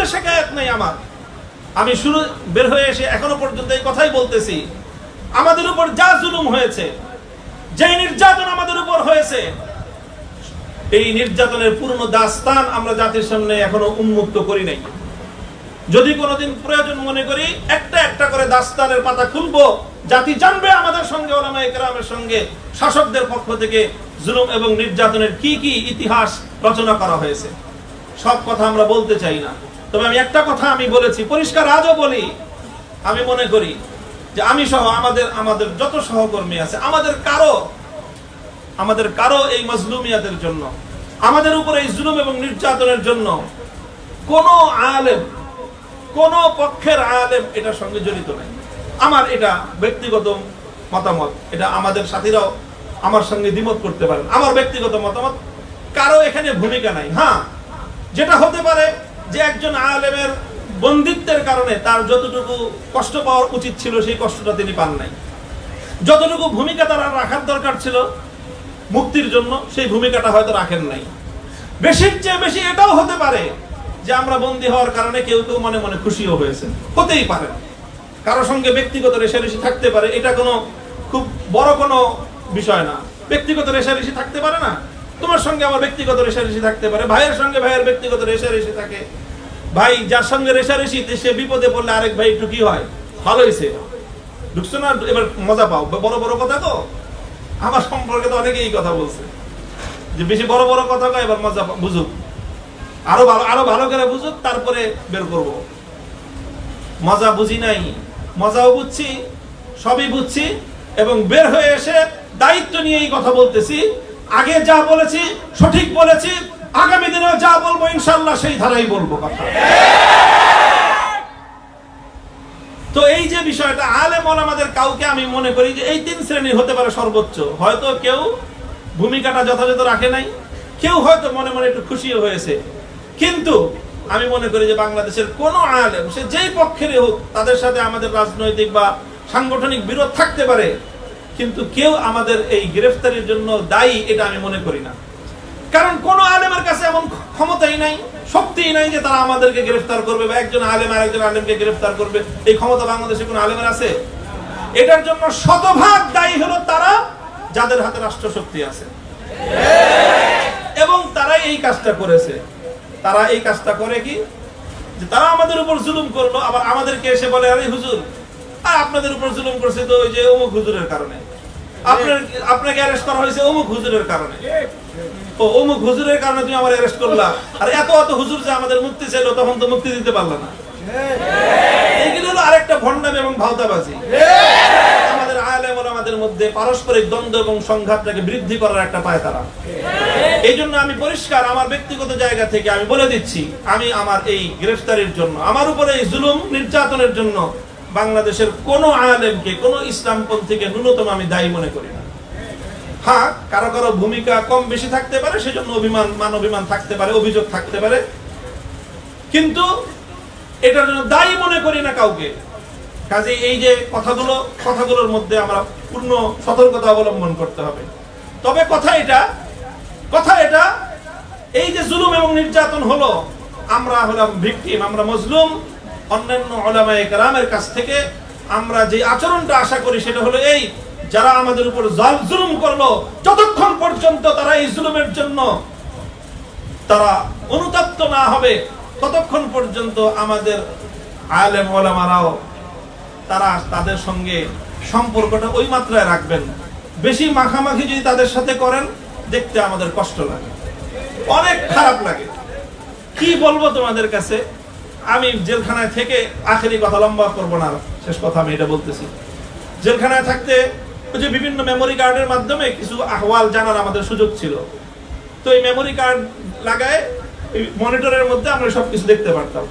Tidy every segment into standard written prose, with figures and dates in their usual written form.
মধ্যে শিকায়ত নেই আমার। আমি শুরু বের হয়ে এসে এখনো পর্যন্ত এই কথাই বলতেছি, আমাদের উপর যা জুলুম হয়েছে, যে নির্যাতন আমাদের উপর হয়েছে, এই নির্যাতনের পুরনো দাস্তান আমরা জাতির সামনে এখনো উন্মুক্ত করি নাই। যদি কোনোদিন প্রয়োজন মনে করি একটা একটা করে দাস্তানের পাতা খুলবো, জাতি জানবে আমাদের সঙ্গে, ওলামায়ে কেরামের সঙ্গে শাসকদের পক্ষ থেকে জুলুম এবং নির্যাতনের কি কি ইতিহাস রচনা করা হয়েছে। সব কথা আমরা বলতে চাই না, তবে আমি একটা কথা আমি বলেছি, পরিষ্কার আজও বলি, আমি মনে করি যে আমি সহ আমাদের যত সহকর্মী আছে, আমাদের কারো এই মজলুমিয়াতের জন্য, আমাদের উপর এই জুলুম এবং নির্যাতনের জন্য কোন আলেম, কোন পক্ষের আলেম এটার সঙ্গে জড়িত নাই। আমার এটা ব্যক্তিগত মতামত, এটা আমাদের সাথীরাও আমার সঙ্গে দ্বিমত করতে পারেন, আমার ব্যক্তিগত মতামত, কারো এখানে ভূমিকা নাই। হ্যাঁ, যেটা হতে পারে যে একজন আলেমের বন্দিত্বের কারণে তার যতটুকু কষ্ট পাওয়ার উচিত ছিল সেই কষ্টটা তিনি পান নাই, যতটুকু ভূমিকা তার রাখার দরকার ছিল মুক্তির জন্য সেই ভূমিকাটা হয়তো রাখেন নাই। বেশির চেয়ে বেশি এটাও হতে পারে যে আমরা বন্দী হওয়ার কারণে কেউ কেউ মনে মনে খুশিও হয়েছে, হতেই পারে। কারো সঙ্গে ব্যক্তিগত রেষারেষি থাকতে পারে, এটা কোনো খুব বড় কোনো বিষয় না। ব্যক্তিগত রেষারেষি থাকতে পারে না, তোমার সঙ্গে আমার ব্যক্তিগত রেষারেষি থাকতে পারে, ভাইয়ের সঙ্গে ভাইয়ের ব্যক্তিগত রেষারেষি থাকে। ভাই যার সঙ্গে রেষারেষি, সে বিপদে পড়লে আরেক ভাই একটু কি হয়, ভালো হয়েছে, ঢুকছো না, এবার মজা পাও। বড় বড় কথা তো, আমার সম্পর্কে তো অনেকে এই কথা বলছে যে বেশি বড় বড় কথা কয়, এবার মজা বুঝুক, আরো ভালো করে বুঝুক, তারপরে বের করব। মজা বুঝি নাই, মজাও বুঝছি, সবই বুঝছি, এবং বের হয়ে এসে দায়িত্ব নিয়ে এই কথা বলতেছি। আগে যা বলেছি সঠিক বলেছি, আগামী দিনেও যা বলবো ইনশাআল্লাহ সেই ধারাই বলবো কথা। তো এই যে বিষয়টা, আলেম ওলামাদের কাউকে আমি মনে করি যে এই তিন শ্রেণীর হতে পারে সর্বোচ্চ। হয়তো কেউ ভূমিকাটা যথাযথ রাখে নাই, কেউ হয়তো মনে মনে একটু খুশিও হয়েছে, কিন্তু আমি মনে করি যে বাংলাদেশের কোন আলেম, সে যেই পক্ষেরই হোক, তাদের সাথে আমাদের রাজনৈতিক বা সাংগঠনিক বিরোধ থাকতে পারে, কিন্তু কেউ আমাদের এই গ্রেফতারির জন্য দায়ী এটা আমি মনে করি না। কারণ কোন আলেমের কাছে এমন ক্ষমতাই নাই, শক্তিই নাই যে তারা আমাদেরকে গ্রেফতার করবে, বা একজন আলেম আরেকজন আলেমকে গ্রেফতার করবে, এই ক্ষমতা বাংলাদেশে কোন আলেমের আছে? এটার জন্য শতভাগ দায়ী হলো তারা যাদের হাতে রাষ্ট্রশক্তি আছে, এবং তারাই এই কাজটা করেছে। তারা এই কাজটা করে কি, যে তারা আমাদের উপর জুলুম করলো, আবার আমাদেরকে এসে বলে, আরে হুজুর, আপনাদের উপর জুলুম করছে তো ওই যে অমুক হুজুরের কারণে, আপনাকে অ্যারেস্ট করা হয়েছে অমুক হুজুরের কারণে, ও অমুক হুজুরের কারণে তুমি আমার অ্যারেস্ট করলা, আর এত এত হুজুর যে আমাদের মুক্তি চাইলো তখন তো মুক্তি দিতে পারলা না। এইগুলো হলো আরেকটা ভণ্ডামি এবং ভাওতাবাজি। আমাদের আলেম ওলামাদের মধ্যে পারস্পরিক দ্বন্দ্ব এবং সংঘাতটাকে বৃদ্ধি করার একটা পায়তারা। এই জন্য আমি পরিষ্কার আমার ব্যক্তিগত জায়গা থেকে আমি বলে দিচ্ছি, আমি আমার এই গ্রেফতারির জন্য, আমার উপরে এই জুলুম নির্যাতনের জন্য বাংলাদেশের কোন আলেমকে, কোন ইসলামপন্থীকে ন্যূনতম আমি দায়ী মনে করি না। হ্যাঁ, কারো কারো ভূমিকা কম বেশি থাকতে পারে, সেজন্য অভিমান থাকতে পারে, অভিযোগ থাকতে পারে, কিন্তু এটার জন্য দায়ী মনে করি না কাউকে। কাজে এই যে কথাগুলোর মধ্যে আমরা পূর্ণ সতর্কতা অবলম্বন করতে হবে। তবে কথা এটা এই যে জুলুম এবং নির্যাতন হলো, আমরা হলাম ভিকটিম, আমরা মজলুম। অন্যান্য উলামায়ে কেরামের কাছ থেকে আমরা যে আচরণটা আশা করি সেটা হলো এই, যারা আমাদের উপর জুলুম করলো, যতক্ষণ পর্যন্ত তারা এই জুলুমের জন্য তারা অনুতপ্ত না হবে, ততক্ষণ পর্যন্ত আমাদের আলেম ওলামারাও তারা তাদের সঙ্গে সম্পর্কটা ওই মাত্রায় রাখবেন। বেশি মাখামাখি যদি তাদের সাথে করেন, দেখতে আমাদের কষ্ট লাগে, অনেক খারাপ লাগে। কি বলবো তোমাদের কাছে, আমি জেলখানায় থেকে, আখেরি কথা লম্বা করবো না, শেষ কথা আমি এটা বলতেছি, জেলখানায় থাকতে ওই যে বিভিন্ন মেমোরি কার্ডের মাধ্যমে কিছু আহওয়াল জানার আমাদের সুযোগ ছিল। তো এই মেমোরি কার্ড লাগায় মনিটরের মধ্যে আমরা সবকিছু দেখতে পারতাম।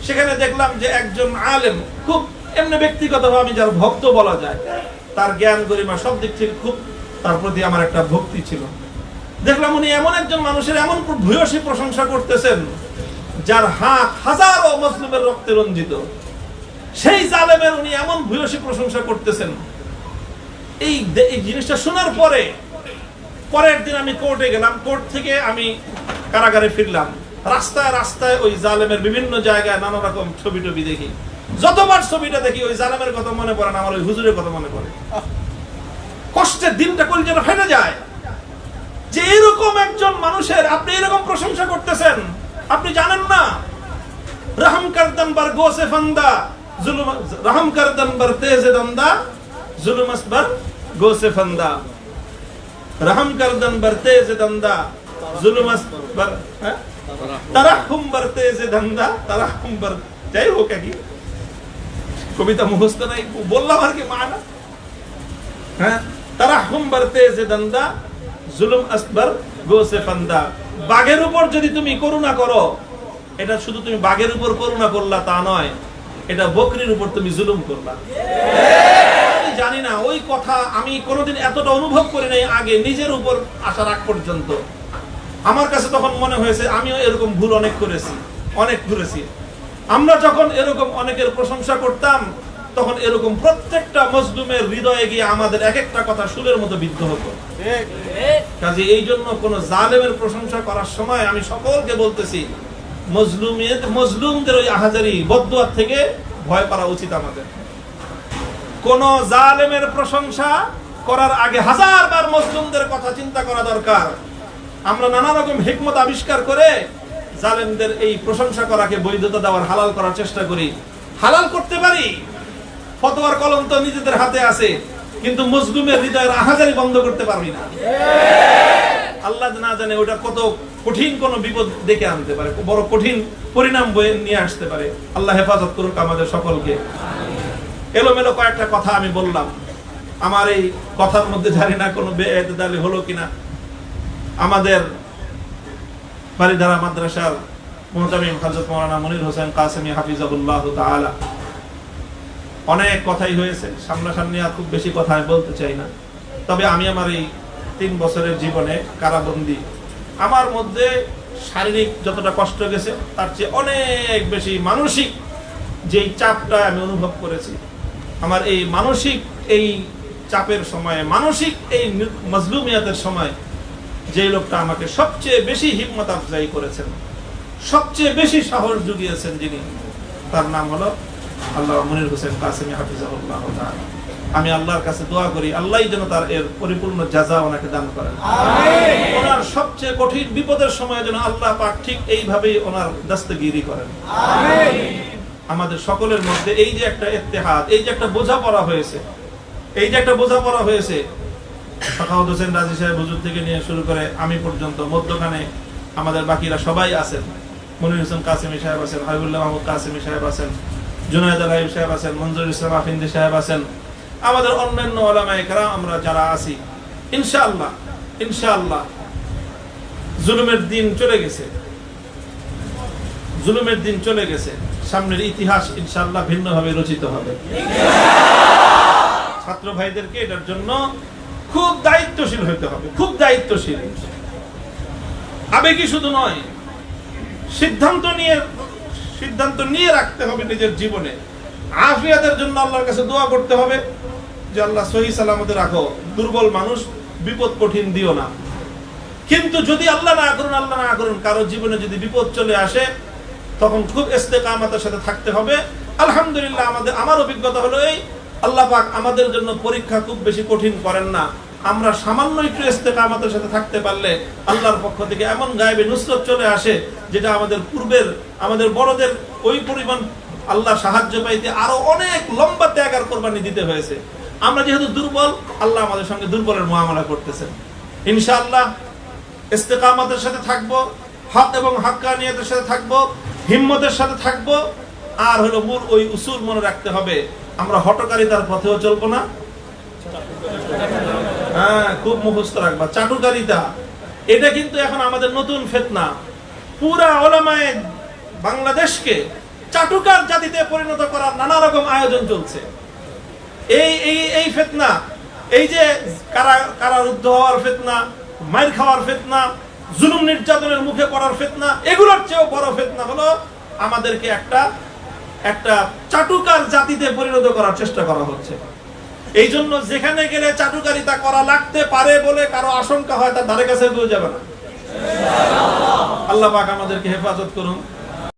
সেখানে দেখলাম যে একজন আলেম, খুব এমনি ব্যক্তিগতভাবে আমি যার ভক্ত বলা যায়, তার জ্ঞান গরিমা সব দিক থেকে খুব তার প্রতি আমার একটা ভক্তি ছিল। দেখলাম উনি এমন একজন মানুষের এমন ভূয়সী প্রশংসা করতেছেন যার হাত হাজারো মুসলিমের রক্তে রঞ্জিত, সেই জালেমের উনি এমন ভূয়সী প্রশংসা করতেছেন। এই জিনিসটা শোনার পরের দিন আমি কোর্টে গেলাম, কোর্ট থেকে আমি কারাগারে ফিরলাম। রাস্তায় রাস্তায় ওই জালেমের বিভিন্ন জায়গায় নানা রকম ছবি টবি দেখি, যতবার ছবিটা দেখি ওই জালেমের কথা মনে পড়ে না, আমার ওই হুজুরের কথা মনে পড়ে। কষ্টের দিনটা কলজেটা ফেটে যায় যে এরকম একজন মানুষের আপনি এরকম প্রশংসা করতেছেন। আপনি জানেন না রহম করদন বার গোসে ফান্দা জুলুম, রহম করদন বার তেজে দন্দা জুলুম আসবার গোসে ফান্দা, রহম করদন বার তেজে দন্দা জুলুম আসবার তারাহুম বার তেজে দন্দা তারাহুম বার, যাই হোক কি কবিতা মুখস্থ নাই, বললাম আর কি মানা। হ্যাঁ, তারাহুম বার তেজে দন্দা জুলুম আসবার গোসে ফান্দা। বাঘের উপর যদি তুমি করুণা করো, এটা শুধু তুমি বাঘের উপর করুণা করলা তা নয়, এটা বকরির উপর তুমি জুলুম করলা। আমি জানি না ওই কথা আমি কোনোদিন এতটা অনুভব করি নাই আগে নিজের উপর আসার আগ পর্যন্ত। আমার কাছে তখন মনে হয়েছে আমিও এরকম ভুল অনেক করেছি, অনেক করেছি। আমরা যখন এরকম অনেকের প্রশংসা করতাম তখন এরকম প্রত্যেকটা মজলুমের হৃদয়ে গিয়ে আমাদের এক একটা কথা সুরের মতো বিদ্ধ হতো। কাজে এই জন্য কোন জালেমের প্রশংসা করার সময় আমি সকলকে বলতেছি, মজলুমদের ওই আহাজারি বদদুয়া থেকে ভয় করা উচিত আমাদের। কোন জালেমের প্রশংসা করার আগে হাজারবার মজলুমদের কথা চিন্তা করা দরকার। আমরা নানা রকম হিকমত আবিষ্কার করে জালেমদের এই প্রশংসা করাকে বৈধতা দেওয়ার, হালাল করার চেষ্টা করি। হালাল করতে পারি, ফতোয়ার কলম তো নিজেদের হাতে আছে, কিন্তু মজলুমের হৃদয়ের আহাজারি বন্ধ করতে পারবি না। আল্লাহ না জানে ওটা কত কঠিন কোন বিপদ ডেকে আনতে পারে, বড় কঠিন পরিণাম বয়ে নিয়ে আসতে পারে। আল্লাহ হেফাজত করুক আমাদের সকলকে। এলোমেলো কয়েকটা কথা আমি বললাম, আমার এই কথার মধ্যে জানি না কোনো বেএতেদালি হলো কিনা। আমাদের বারিধারা মাদ্রাসার মুহতামিম হযরত মাওলানা মনির হোসেন কাসেমি হাফিজাহুল্লাহ তাআলা, অনেক কথাই হয়েছে, সামনাসামনি আর খুব বেশি কথা আমি বলতে চাই না। তবে আমি আমার এই 3 বছরের জীবনে কারাবন্দী, আমার মধ্যে শারীরিক যতটা কষ্ট গেছে তার চেয়ে অনেক বেশি মানসিক যেই চাপটা আমি অনুভব করেছি, আমার এই মানসিক এই চাপের সময়ে, মানসিক এই মজলুমিয়াতের সময় যে লোকটা আমাকে সবচেয়ে বেশি হিম্মত আফজাই করেছেন, সবচেয়ে বেশি সাহস জুগিয়েছেন, যিনি, তার নাম হলো আল্লাহ মনির হোসেন কাসেমি হাফিজাহুল্লাহ তাআলা। আমি আল্লাহর কাছে দোয়া করি আল্লাহই যেন তার এর পরিপূর্ণ জাযা ওনাকে দান করেন। আমিন। ওনার সবচেয়ে কঠিন বিপদের সময় যেন আল্লাহ পাক ঠিক এইভাবেই ওনার দস্তগিরি করেন। আমিন। আমাদের সকলের মধ্যে এই যে একটা ইত্তেহাদ, এই যে একটা বোঝাপড়া হয়েছে, এই যে একটা বোঝাপড়া হয়েছে, সাখাওয়াত হোসেন রাজি সাহেব হুজুর থেকে নিয়ে শুরু করে আমি পর্যন্ত, মধ্যখানে আমাদের বাকিরা সবাই আছেন। মনির হোসেন কাসেমি সাহেব আছেন, হাবিবুল্লাহ মাহমুদ কাসেমি সাহেব আছেন, জুনায়েদ আল হাবিব সাহেব আছেন, মনজুর ইসলাম আফিন্দি সাহেব আছেন, আমাদের অন্যান্য উলামায়ে কেরাম আমরা যারা আছি, ইনশাআল্লাহ ইনশাআল্লাহ জুলুমের দিন চলে গেছে, জুলুমের দিন চলে গেছে, সামনের ইতিহাস ইনশাআল্লাহ ভিন্নভাবে রচিত হবে। ছাত্র ভাইদেরকে এটার জন্য খুব দায়িত্বশীল হতে হবে, খুব দায়িত্বশীল। আবেগী শুধু নয়, সিদ্ধান্ত নিয়ে রাখতে হবে নিজের জীবনে। আফিয়াতের জন্য আল্লাহর কাছে দোয়া করতে হবে যে আল্লাহ সহি সালামতে রাখো, দুর্বল মানুষ, বিপদ কঠিন দিও না। কিন্তু যদি আল্লাহ না করুন কারো জীবনে যদি বিপদ চলে আসে, তখন খুব ইস্তেকামতের সাথে থাকতে হবে। আলহামদুলিল্লাহ আমার অভিজ্ঞতা হলো এই, আল্লাহ পাক আমাদের জন্য পরীক্ষা খুব বেশি কঠিন করেন না। আমরা সামান্য একটু ইস্তেকামতের সাথে থাকতে পারলে আল্লাহর পক্ষ থেকে এমন গায়েবে নুসরত চলে আসে, যেটা আমাদের পূর্বের আমাদের বড়দের ওই পরিমাণ আল্লাহ সাহায্য পাইতে আরো অনেক লম্বা ত্যাগ আর কোরবানি দিতে হয়েছে। আমরা যেহেতু দুর্বল, আল্লাহ আমাদের সঙ্গে দুর্বলের মুআমালা করতেছেন। ইনশাআল্লাহ ইস্তেকামতের সাথে থাকবো, হক এবং হাক্কানিয়তের সাথে থাকবো, হিম্মতের সাথে থাকবো। আর হলো মূল ওই উসুল মনে রাখতে হবে, আমরা হটকারিতার পথেও চলবো না। হ্যাঁ, খুব মুখস্থ রাখবা, চাটুকারিতা এটা কিন্তু এখন আমাদের নতুন ফিতনা। পুরা উলামায়ে বাংলাদেশকে চাটুকার জাতিতে পরিণত করার নানা রকম আয়োজন চলছে। এই ফিতনা, এই যে কারারুদ্ধ হওয়ার ফিতনা, মাইর খাওয়ার ফিতনা, জুলুম নির্যাতনের মুখে পড়ার ফিতনা, এগুলোর চেয়েও বড় ফিতনা হলো আমাদেরকে একটা চাটুকার জাতিতে পরিণত করার চেষ্টা করা হচ্ছে। এই জন্য যেখানে গেলে চাটুকারিতা করা লাগতে পারে বলে কারো আশঙ্কা হয়, তার ধারে কাছে কেউ যাবে না। আল্লাহ পাক আমাদেরকে হেফাজত করুন।